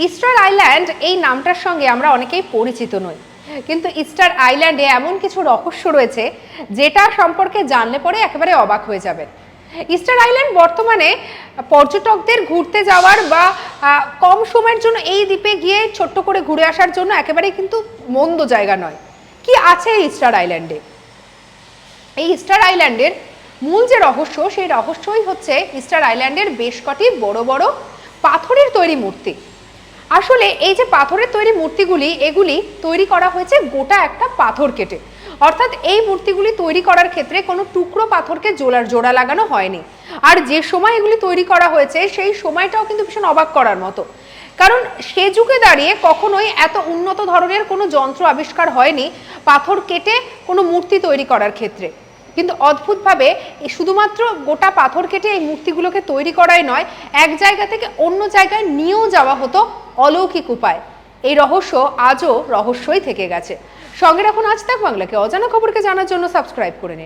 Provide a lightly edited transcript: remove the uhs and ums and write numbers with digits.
Easter island এই নামটার সঙ্গে আমরা অনেকেই পরিচিত নই, কিন্তু ইস্টার আইল্যান্ডে এমন কিছু রহস্য রয়েছে যেটা সম্পর্কে জানলে পরে একেবারে অবাক হয়ে যাবেন। ইস্টার আইল্যান্ড বর্তমানে পর্যটকদের ঘুরতে যাওয়ার বা কম সময়ের জন্য এই দ্বীপে গিয়ে ছোট্ট করে ঘুরে আসার জন্য একেবারে কিন্তু মন্দ জায়গা নয়। কি আছে এই ইস্টার আইল্যান্ডে? এই ইস্টার আইল্যান্ডের মূল যে রহস্য, সেই রহস্যই হচ্ছে ইস্টার আইল্যান্ডের বেশ কটি বড় বড় পাথরের তৈরি মূর্তি। আসলে এই যে পাথরের তৈরি মূর্তিগুলি, এগুলি তৈরি করা হয়েছে গোটা একটা পাথর কেটে, অর্থাৎ এই মূর্তিগুলি তৈরি করার ক্ষেত্রে কোনো টুকরো পাথরকে জোড়া লাগানো হয়নি। আর যে সময় এগুলি তৈরি করা হয়েছে সেই সময়টাও কিন্তু ভীষণ অবাক করার মতো, কারণ সে যুগে দাঁড়িয়ে কখনোই এত উন্নত ধরনের কোনো যন্ত্র আবিষ্কার হয়নি পাথর কেটে কোনো মূর্তি তৈরি করার ক্ষেত্রে। কিন্তু অদ্ভুতভাবে শুধুমাত্র গোটা পাথর কেটে এই মূর্তিগুলোকে তৈরি করাই নয়, এক জায়গা থেকে অন্য জায়গায় নিয়েও যাওয়া হতো অলৌকিক উপায়। এই রহস্য আজও রহস্যই থেকে গেছে। সঙ্গে রাখুন আজ তাক বাংলাকে, অজানা খবরকে জানার জন্য সাবস্ক্রাইব করে নিন।